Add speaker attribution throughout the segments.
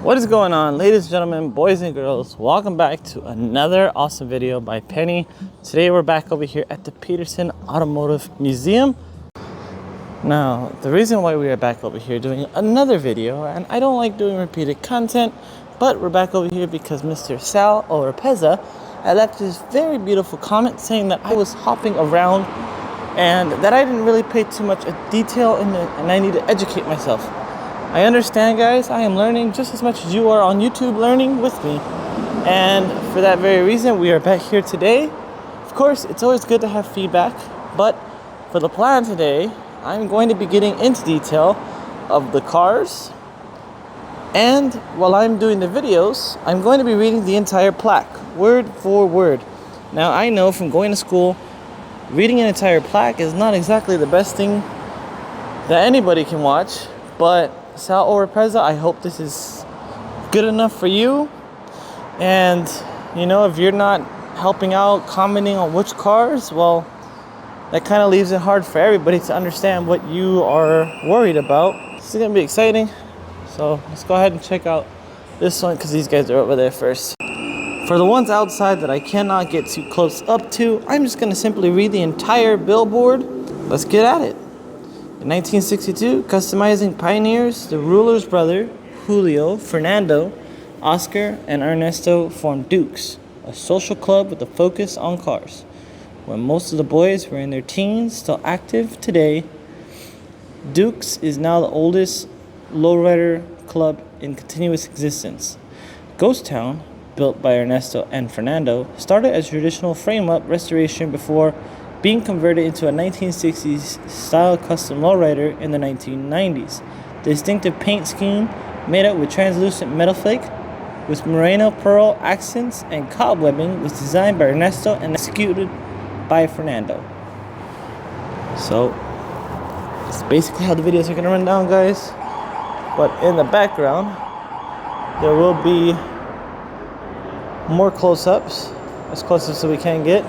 Speaker 1: What is going on, ladies and gentlemen, boys and girls? Welcome back to another awesome video by Penny. Today we're back over here at the Petersen Automotive Museum. Now, the reason why we are back over here doing another video, and I don't like doing repeated content, but we're back over here because Mr. Sal Orpeza had left this very beautiful comment saying that I was hopping around and that I didn't really pay too much detail in it, and I need to educate myself. I understand, guys. I am learning just as much as you are on YouTube learning with me. And for that very reason, we are back here today. Of course, it's always good to have feedback, but for the plan today, I'm going to be getting into detail of the cars. And while I'm doing the videos, I'm going to be reading the entire plaque, word for word. Now, I know from going to school, reading an entire plaque is not exactly the best thing that anybody can watch, but Sal Orpeza, I hope this is good enough for you. And, you know, if you're not helping out, commenting on which cars, well, that kind of leaves it hard for everybody to understand what you are worried about. This is going to be exciting. So let's go ahead and check out this one because these guys are over there first. For the ones outside that I cannot get too close up to, I'm just going to simply read the entire billboard. Let's get at it. In 1962, customizing pioneers, the ruler's brother, Julio, Fernando, Oscar, and Ernesto formed Dukes, a social club with a focus on cars. When most of the boys were in their teens, still active today, Dukes is now the oldest lowrider club in continuous existence. Ghost Town, built by Ernesto and Fernando, started as traditional frame-up restoration before being converted into a 1960s style custom lowrider in the 1990s. The distinctive paint scheme, made up with translucent metal flake with merino pearl accents and cobwebbing, was designed by Ernesto and executed by Fernando. So that's basically how the videos are going to run down, guys. But in the background, there will be more close-ups, as close as we can get.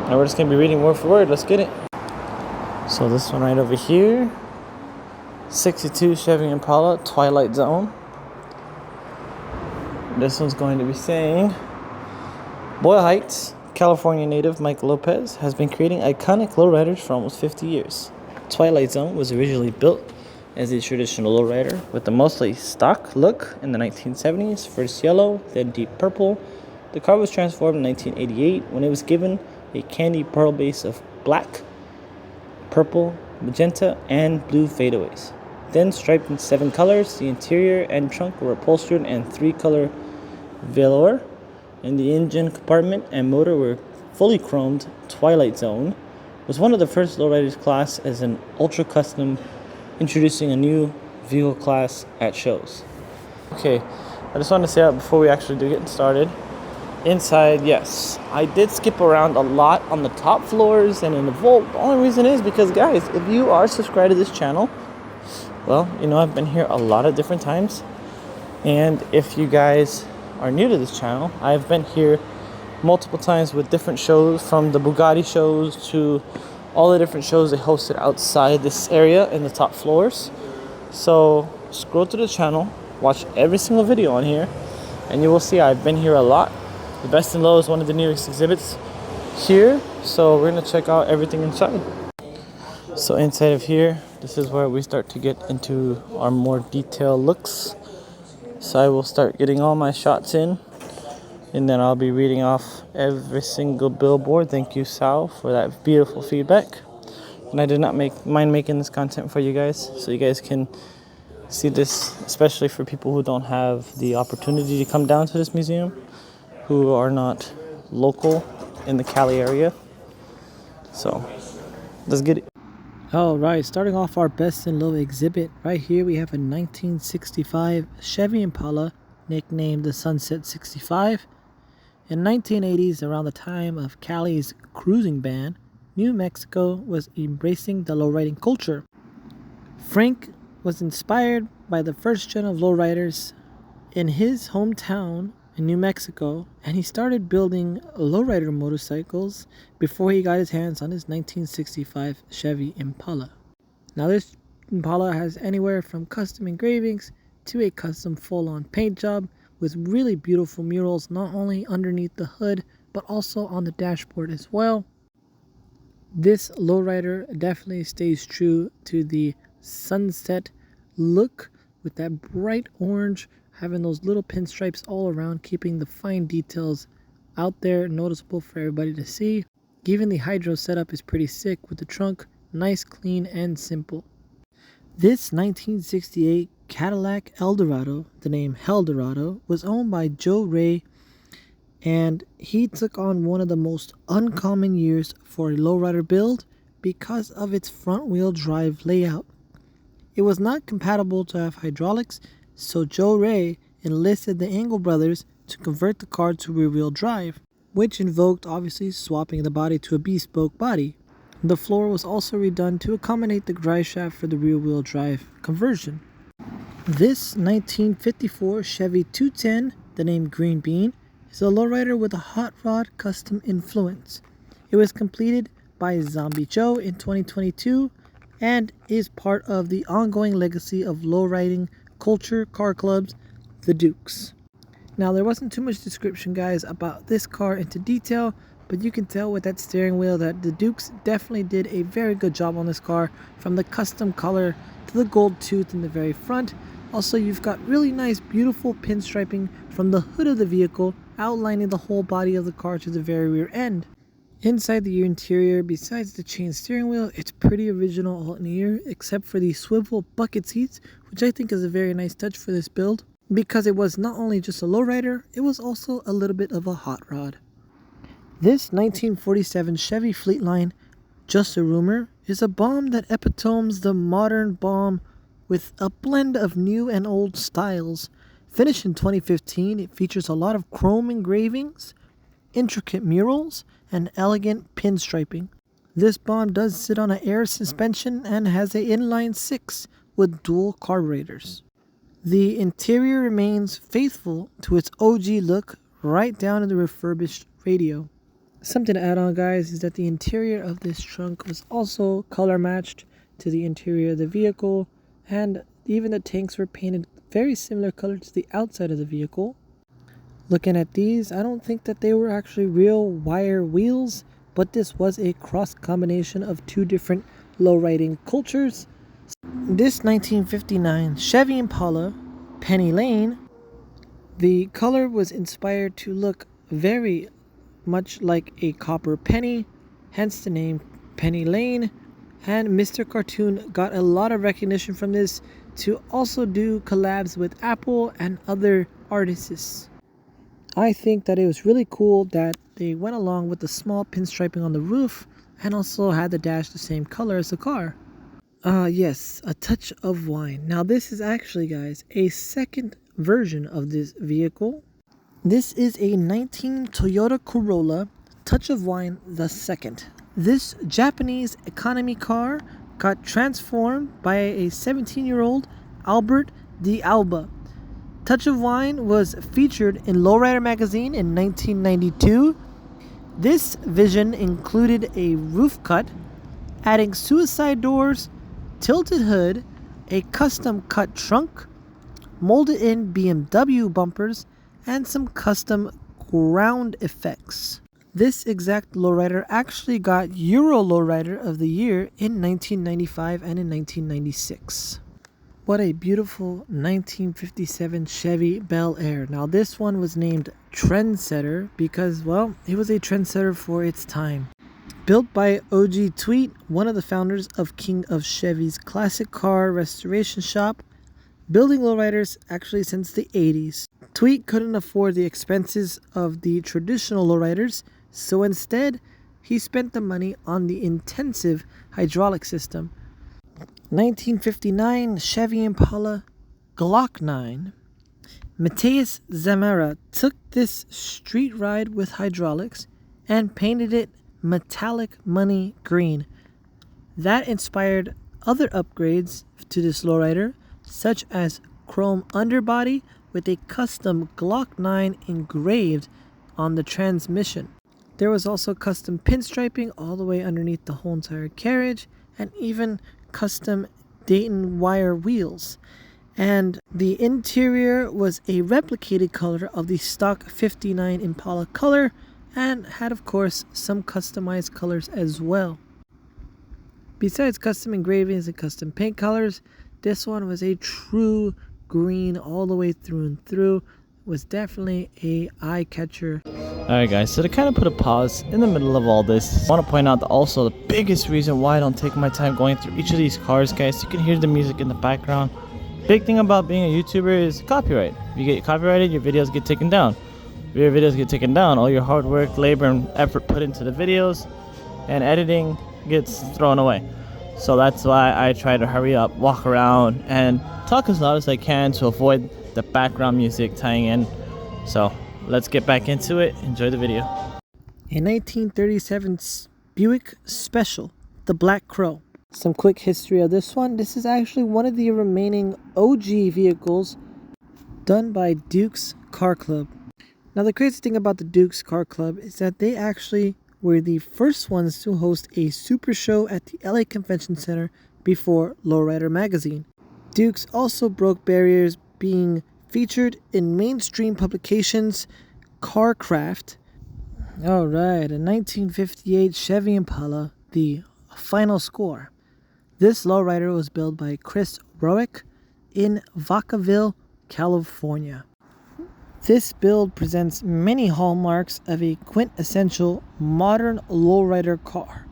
Speaker 1: And we're just going to be reading word for word. Let's get it. So this one right over here, 62 Chevy Impala Twilight Zone. This one's going to be saying, Boyle Heights, California native Mike Lopez has been creating iconic lowriders for almost 50 years. Twilight Zone was originally built as a traditional lowrider with a mostly stock look in the 1970s, first yellow, then deep purple. The car was transformed in 1988 when it was given a candy pearl base of black, purple, magenta, and blue fadeaways. Then striped in 7 colors, the interior and trunk were upholstered in 3-color velour, and the engine compartment and motor were fully chromed. Twilight Zone was one of the first lowriders class as an ultra custom, introducing a new vehicle class at shows. Okay, I just want to say that before we actually do get started. Inside, yes, I did skip around a lot on the top floors and in the vault. The only reason is because, guys, if you are subscribed to this channel, well, you know I've been here a lot of different times. And if you guys are new to this channel, I've been here multiple times with different shows, from the Bugatti shows to all the different shows they hosted outside this area in the top floors. So scroll through the channel, watch every single video on here, and you will see I've been here a lot. The Best and Low is one of the newest exhibits here, so we're going to check out everything inside. So inside of here, this is where we start to get into our more detailed looks. So I will start getting all my shots in, and then I'll be reading off every single billboard. Thank you, Sal, for that beautiful feedback. And I did not mind making this content for you guys, so you guys can see this, especially for people who don't have the opportunity to come down to this museum, who are not local in the Cali area. So let's get it. All right, starting off our Best and Low exhibit. Right here we have a 1965 Chevy Impala, nicknamed the Sunset 65. In 1980s, around the time of Cali's cruising ban, New Mexico was embracing the lowriding culture. Frank was inspired by the first gen of lowriders in his hometown in New Mexico, and he started building lowrider motorcycles before he got his hands on his 1965 Chevy Impala. Now this Impala has anywhere from custom engravings to a custom full-on paint job with really beautiful murals not only underneath the hood but also on the dashboard as well. This lowrider definitely stays true to the sunset look with that bright orange, having those little pinstripes all around, keeping the fine details out there noticeable for everybody to see. Even the hydro setup is pretty sick with the trunk nice, clean, and simple. This 1968 Cadillac Eldorado, the name Heldorado, was owned by Joe Ray, and he took on one of the most uncommon years for a lowrider build because of its front-wheel drive layout. It was not compatible to have hydraulics, so Joe Ray enlisted the Engel brothers to convert the car to rear-wheel drive, which invoked obviously swapping the body to a bespoke body. The floor was also redone to accommodate the drive shaft for the rear-wheel drive conversion. This 1954 Chevy 210, the name Green Bean, is a lowrider with a hot rod custom influence. It was completed by Zombie Joe in 2022 and is part of the ongoing legacy of lowriding culture car clubs, the Dukes. Now, there wasn't too much description, guys, about this car into detail, but you can tell with that steering wheel that the Dukes definitely did a very good job on this car, from the custom color to the gold tooth in the very front. Also, you've got really nice, beautiful pinstriping from the hood of the vehicle, outlining the whole body of the car to the very rear end. Inside the interior, besides the chain steering wheel, it's pretty original all in here, except for the swivel bucket seats, which I think is a very nice touch for this build, because it was not only just a lowrider, it was also a little bit of a hot rod. This 1947 Chevy Fleetline, Just a Rumor, is a bomb that epitomes the modern bomb with a blend of new and old styles. Finished in 2015, it features a lot of chrome engravings, intricate murals, and elegant pinstriping. This bomb does sit on an air suspension and has an inline 6 with dual carburetors. The interior remains faithful to its OG look right down to the refurbished radio. Something to add on, guys, is that the interior of this trunk was also color matched to the interior of the vehicle, and even the tanks were painted very similar color to the outside of the vehicle. Looking at these, I don't think that they were actually real wire wheels, but this was a cross combination of two different lowriding cultures. This 1959 Chevy Impala Penny Lane, the color was inspired to look very much like a copper penny, hence the name Penny Lane, and Mr. Cartoon got a lot of recognition from this to also do collabs with Apple and other artists. I think that it was really cool that they went along with the small pinstriping on the roof and also had the dash the same color as the car. Yes, a touch of wine. Now this is actually, guys, a second version of this vehicle. This is a 19 Toyota Corolla Touch of Wine the second. This Japanese economy car got transformed by a 17-year-old Albert de Alba. Touch of Wine was featured in Lowrider magazine in 1992. This vision included a roof cut, adding suicide doors, tilted hood, a custom cut trunk, molded in BMW bumpers, and some custom ground effects. This exact lowrider actually got Euro Lowrider of the Year in 1995 and in 1996. What a beautiful 1957 Chevy Bel Air. Now this one was named Trendsetter because, well, it was a trendsetter for its time. Built by OG Tweet, one of the founders of King of Chevy's classic car restoration shop, building lowriders actually since the 80s. Tweet couldn't afford the expenses of the traditional lowriders, so instead, he spent the money on the intensive hydraulic system. 1959 Chevy Impala Glock 9. Mateus Zamora took this street ride with hydraulics and painted it metallic money green. That inspired other upgrades to this lowrider, such as chrome underbody with a custom Glock 9 engraved on the transmission. There was also custom pinstriping all the way underneath the whole entire carriage, and even custom Dayton wire wheels. And the interior was a replicated color of the stock 59 Impala color and had, of course, some customized colors as well. Besides custom engravings and custom paint colors, this one was a true green all the way through and through. It was definitely a eye catcher. Alright guys, so to kind of put a pause in the middle of all this, I want to point out that also the biggest reason why I don't take my time going through each of these cars, guys, you can hear the music in the background. Big thing about being a YouTuber is copyright. If you get copyrighted, your videos get taken down. If your videos get taken down, all your hard work, labor, and effort put into the videos and editing gets thrown away. So that's why I try to hurry up, walk around, and talk as loud as I can to avoid the background music tying in. So let's get back into it. Enjoy the video. A 1937 Buick Special, the Black Crow. Some quick history of this one. This is actually one of the remaining OG vehicles done by Duke's Car Club. Now the crazy thing about the Duke's Car Club is that they actually were the first ones to host a super show at the LA Convention Center before Lowrider magazine. Dukes also broke barriers, being featured in mainstream publications, Carcraft. Alright, a 1958 Chevy Impala, the final score. This lowrider was built by Chris Rowick in Vacaville, California. This build presents many hallmarks of a quintessential modern lowrider car.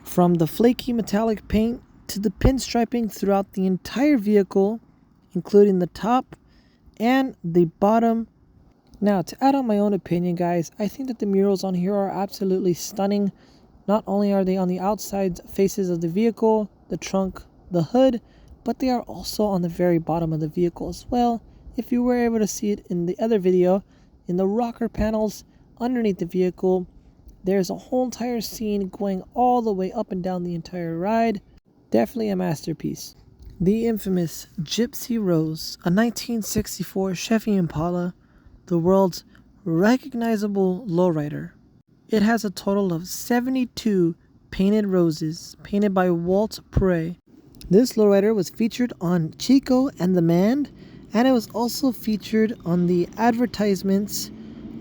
Speaker 1: From the flaky metallic paint to the pinstriping throughout the entire vehicle, including the top and the bottom. Now, to add on my own opinion, guys, I think that the murals on here are absolutely stunning. Not only are they on the outside faces of the vehicle, the trunk, the hood, but they are also on the very bottom of the vehicle as well. If you were able to see it in the other video, in the rocker panels underneath the vehicle, there's a whole entire scene going all the way up and down the entire ride. Definitely a masterpiece. The infamous Gypsy Rose, a 1964 Chevy Impala, the world's recognizable lowrider. It has a total of 72 painted roses, painted by Walt Prey. This lowrider was featured on Chico and the Man, and it was also featured on the advertisements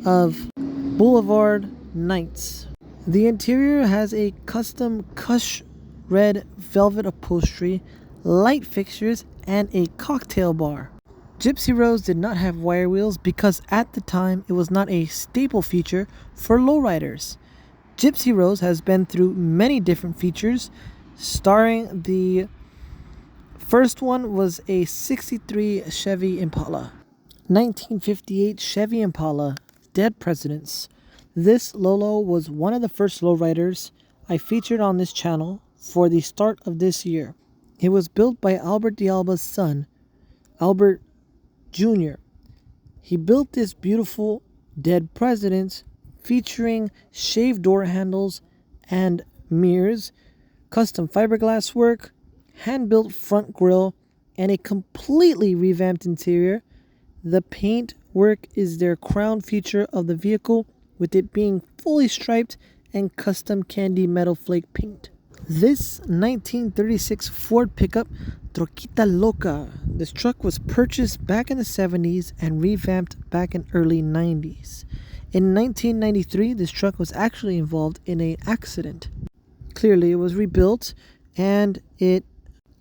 Speaker 1: of Boulevard Nights. The interior has a custom Kush red velvet upholstery, light fixtures, and a cocktail bar. Gypsy Rose did not have wire wheels because at the time it was not a staple feature for lowriders. Gypsy Rose has been through many different features, starring the first one was a 63 Chevy Impala. 1958 Chevy Impala, Dead Presidents. This Lolo was one of the first lowriders I featured on this channel for the start of this year. It was built by Albert D'Alba's son, Albert Jr. He built this beautiful Dead Presidents featuring shaved door handles and mirrors, custom fiberglass work, hand-built front grille, and a completely revamped interior. The paint work is their crown feature of the vehicle, with it being fully striped and custom candy metal flake paint. This 1936 Ford pickup, Troquita Loca. This truck was purchased back in the 70s and revamped back in early 90s. In 1993, this truck was actually involved in an accident. Clearly, it was rebuilt, and it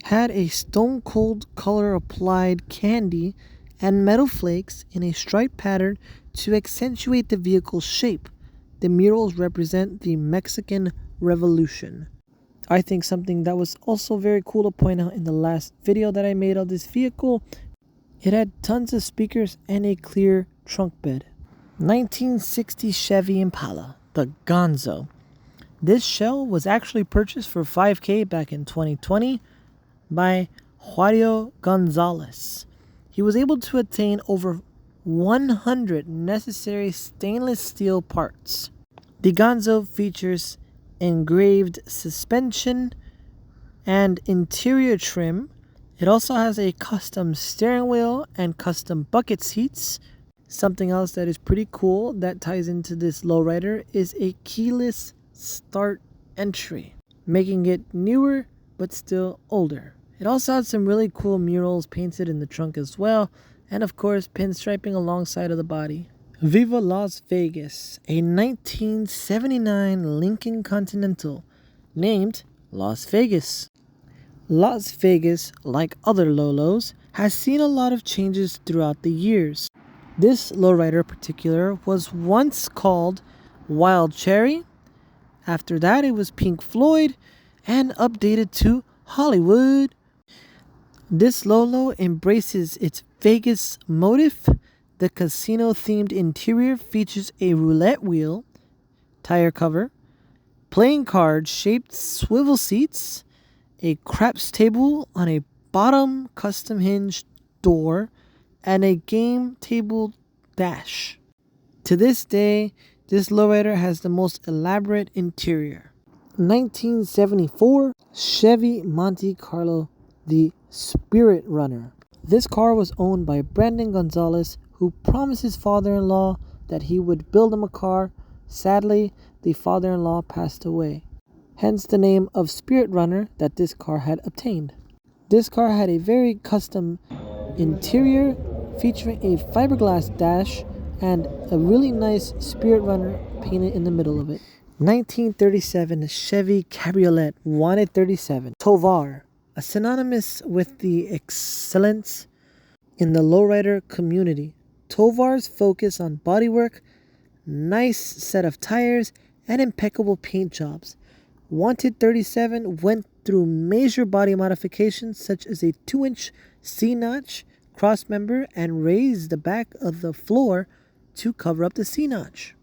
Speaker 1: had a stone cold color applied candy and metal flakes in a striped pattern to accentuate the vehicle's shape. The murals represent the Mexican Revolution. I think something that was also very cool to point out in the last video that I made of this vehicle, it had tons of speakers and a clear trunk bed. 1960 Chevy Impala, the Gonzo. This shell was actually purchased for $5,000 back in 2020 by Juario Gonzalez. He was able to attain over 100 necessary stainless steel parts. The Gonzo features engraved suspension and interior trim. It also has a custom steering wheel and custom bucket seats. Something else that is pretty cool that ties into this lowrider is a keyless start entry, making it newer but still older. It also had some really cool murals painted in the trunk as well, and of course pinstriping alongside of the body. Viva Las Vegas, a 1979 Lincoln Continental, named Las Vegas. Las Vegas, like other Lolos, has seen a lot of changes throughout the years. This lowrider in particular was once called Wild Cherry. After that it was Pink Floyd, and updated to Hollywood. This Lolo embraces its Vegas motif. The casino-themed interior features a roulette wheel, tire cover, playing card-shaped swivel seats, a craps table on a bottom custom hinged door, and a game table dash. To this day, this lowrider has the most elaborate interior. 1974 Chevy Monte Carlo, the Spirit Runner. This car was owned by Brandon Gonzalez, who promised his father-in-law that he would build him a car. Sadly, the father-in-law passed away. Hence the name of Spirit Runner that this car had obtained. This car had a very custom interior featuring a fiberglass dash and a really nice Spirit Runner painted in the middle of it. 1937 Chevy Cabriolet Wanted 37 Tovar, a synonymous with the excellence in the lowrider community. Tovar's focus on bodywork, nice set of tires, and impeccable paint jobs. Wanted 37 went through major body modifications such as a 2-inch C-notch crossmember and raised the back of the floor to cover up the C-notch.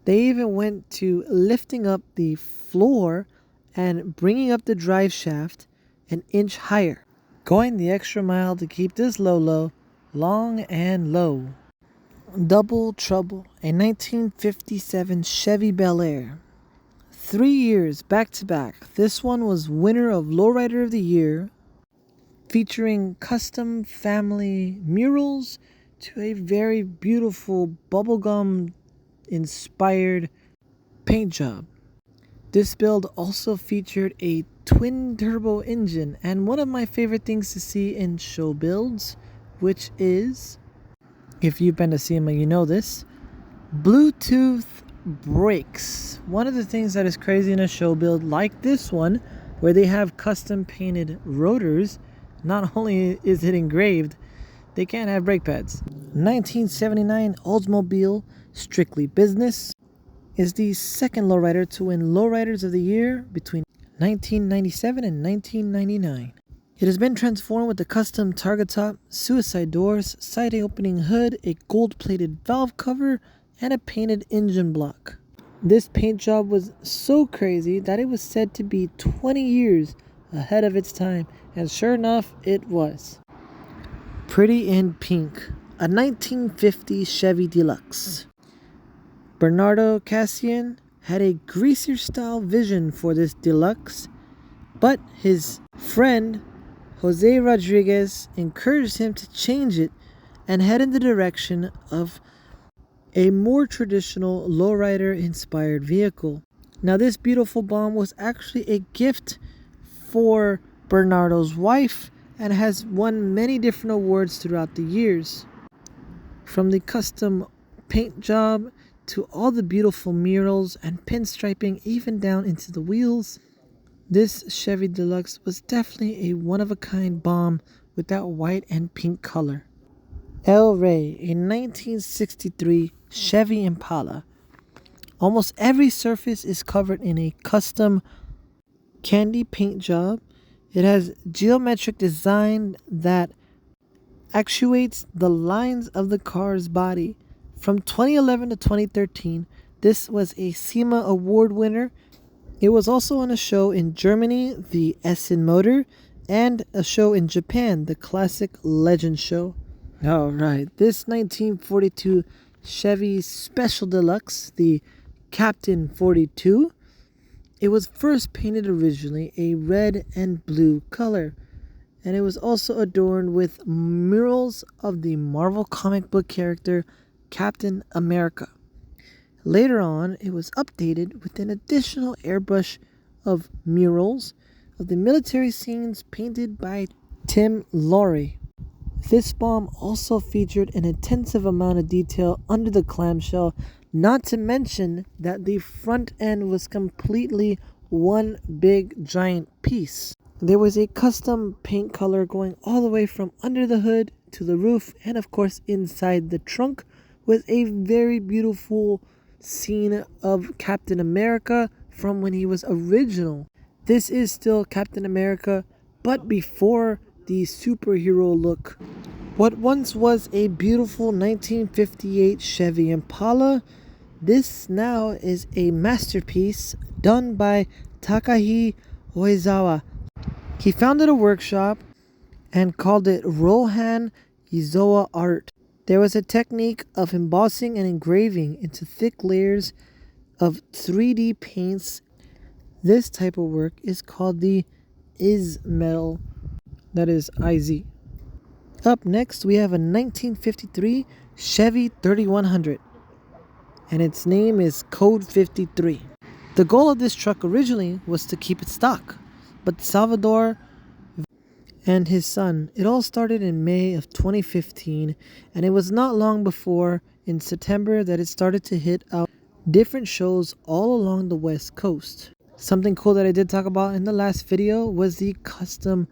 Speaker 1: They even went to lifting up the floor and bringing up the drive shaft an inch higher, going the extra mile to keep this Lolo long and low. Double Trouble, a 1957 Chevy Bel Air. 3 years back to back, this one was winner of Lowrider of the Year, featuring custom family murals to a very beautiful bubblegum inspired paint job. This build also featured a twin turbo engine and one of my favorite things to see in show builds, which is, if you've been to SEMA you know this, Bluetooth brakes. One of the things that is crazy in a show build like this one, where they have custom painted rotors, not only is it engraved, they can't have brake pads. 1979 Oldsmobile Strictly Business is the second lowrider to win Lowriders of the Year between 1997 and 1999. It has been transformed with a custom target top, suicide doors, side opening hood, a gold-plated valve cover, and a painted engine block. This paint job was so crazy that it was said to be 20 years ahead of its time, and sure enough, it was. Pretty in Pink, a 1950 Chevy Deluxe. Bernardo Cassian had a greaser-style vision for this Deluxe, but his friend Jose Rodriguez encouraged him to change it and head in the direction of a more traditional lowrider-inspired vehicle. Now, this beautiful bomb was actually a gift for Bernardo's wife and has won many different awards throughout the years. From the custom paint job to all the beautiful murals and pinstriping, even down into the wheels, this Chevy Deluxe was definitely a one-of-a-kind bomb with that white and pink color. El Rey, a 1963 Chevy Impala. Almost every surface is covered in a custom candy paint job. It has geometric design that actuates the lines of the car's body. From 2011 to 2013, this was a SEMA award winner. It was also on a show in Germany, the Essen Motor, and a show in Japan, the Classic Legend Show. Alright, this 1942 Chevy Special Deluxe, the Captain 42, it was first painted originally a red and blue color, and it was also adorned with murals of the Marvel comic book character Captain America. Later on, it was updated with an additional airbrush of murals of the military scenes painted by Tim Laurie. This bomb also featured an intensive amount of detail under the clamshell, not to mention that the front end was completely one big giant piece. There was a custom paint color going all the way from under the hood to the roof and of course inside the trunk, with a very beautiful scene of Captain America from when he was original. This is still Captain America, but before the superhero look. What once was a beautiful 1958 Chevy Impala, this now is a masterpiece done by Takahi Oizawa. He founded a workshop and called it Rohan Izoa Art. There was a technique of embossing and engraving into thick layers of 3D paints. This type of work is called the IZ metal, that is IZ. Up next we have a 1953 Chevy 3100, and its name is Code 53. The goal of this truck originally was to keep it stock, but Salvador and his son, it all started in May of 2015, and it was not long before, in September, that it started to hit out different shows all along the West Coast. Something cool that I did talk about in the last video was the custom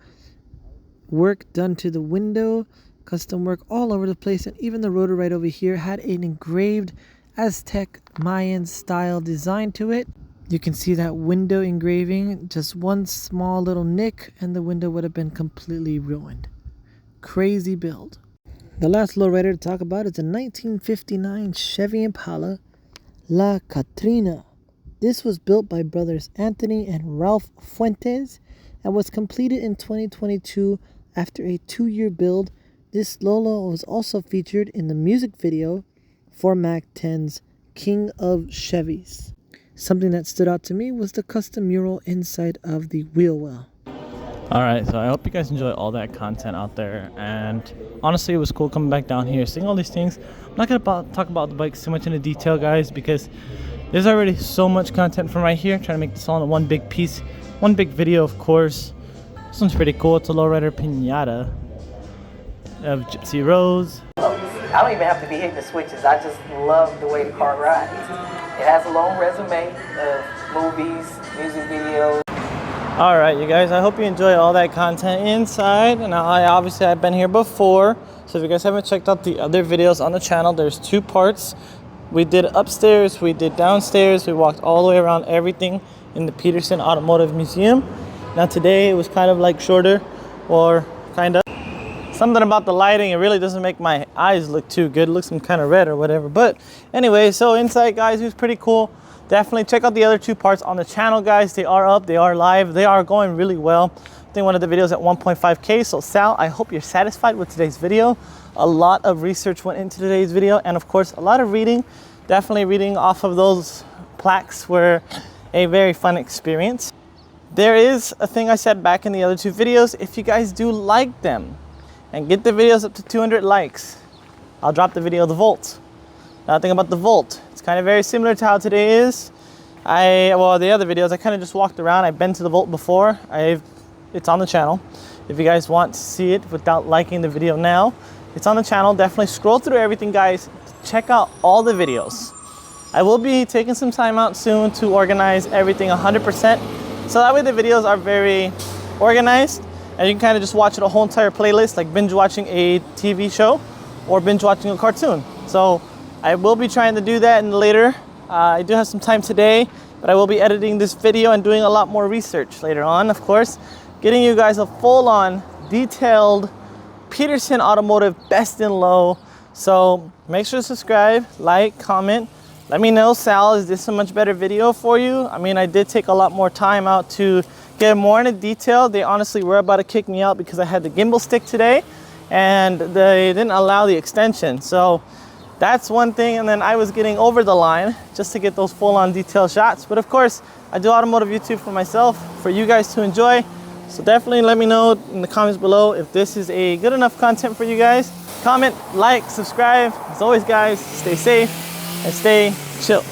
Speaker 1: work done to the window, custom work all over the place, and even the rotor right over here had an engraved Aztec Mayan style design to it. You can see that window engraving, just one small little nick and the window would have been completely ruined. Crazy build. The last lowrider to talk about is a 1959 Chevy Impala La Catrina. This was built by brothers Anthony and Ralph Fuentes and was completed in 2022 after a 2-year build. This Lolo was also featured in the music video for Mac 10's King of Chevys. Something that stood out to me was the custom mural inside of the wheel well.
Speaker 2: Alright, so I hope you guys enjoy all that content out there, and honestly it was cool coming back down here, seeing all these things. I'm not going to talk about the bikes too much into detail, guys, because there's already so much content from right here. Trying to make this all in one big piece, one big video, of course. This one's pretty cool. It's a Lowrider Pinata of Gypsy Rose.
Speaker 1: I don't even have to be hitting the switches. I just love the way the car rides. It has a long resume of movies, music videos.
Speaker 2: Alright, you guys, I hope you enjoy all that content inside. And I've been here before, so if you guys haven't checked out the other videos on the channel, there's 2 parts. We did upstairs, we did downstairs, we walked all the way around everything in the Petersen Automotive Museum. Now today it was kind of like shorter, or kind of. Something about the lighting, it really doesn't make my eyes look too good. It looks kind of red or whatever. But anyway, so inside, guys, it was pretty cool. Definitely check out the other 2 parts on the channel, guys. They are up, they are live, they are going really well. I think one of the videos at 1.5K. So Sal, I hope you're satisfied with today's video. A lot of research went into today's video, and of course a lot of reading. Definitely reading off of those plaques were a very fun experience. There is a thing I said back in the other 2 videos. If you guys do like them and get the videos up to 200 likes, I'll drop the video of the Volt. Now think about the Volt. It's kind of very similar to how today is. The other videos, I kind of just walked around. I've been to the Volt before. It's on the channel. If you guys want to see it without liking the video now, it's on the channel. Definitely scroll through everything, guys. Check out all the videos. I will be taking some time out soon to organize everything 100%. So that way the videos are very organized, and you can kind of just watch a whole entire playlist, like binge watching a TV show or binge watching a cartoon. So I will be trying to do that later. I do have some time today, but I will be editing this video and doing a lot more research later on, of course, getting you guys a full-on detailed Petersen Automotive Best in Low. So make sure to subscribe, like, comment. Let me know, Sal, is this a much better video for you? I mean, I did take a lot more time out to get more into detail. They honestly were about to kick me out because I had the gimbal stick today and they didn't allow the extension. So that's one thing. And then I was getting over the line just to get those full-on detail shots. But of course, I do automotive YouTube for myself, for you guys to enjoy. So definitely let me know in the comments below if this is a good enough content for you guys. Comment, like, subscribe. As always, guys, stay safe and stay chill.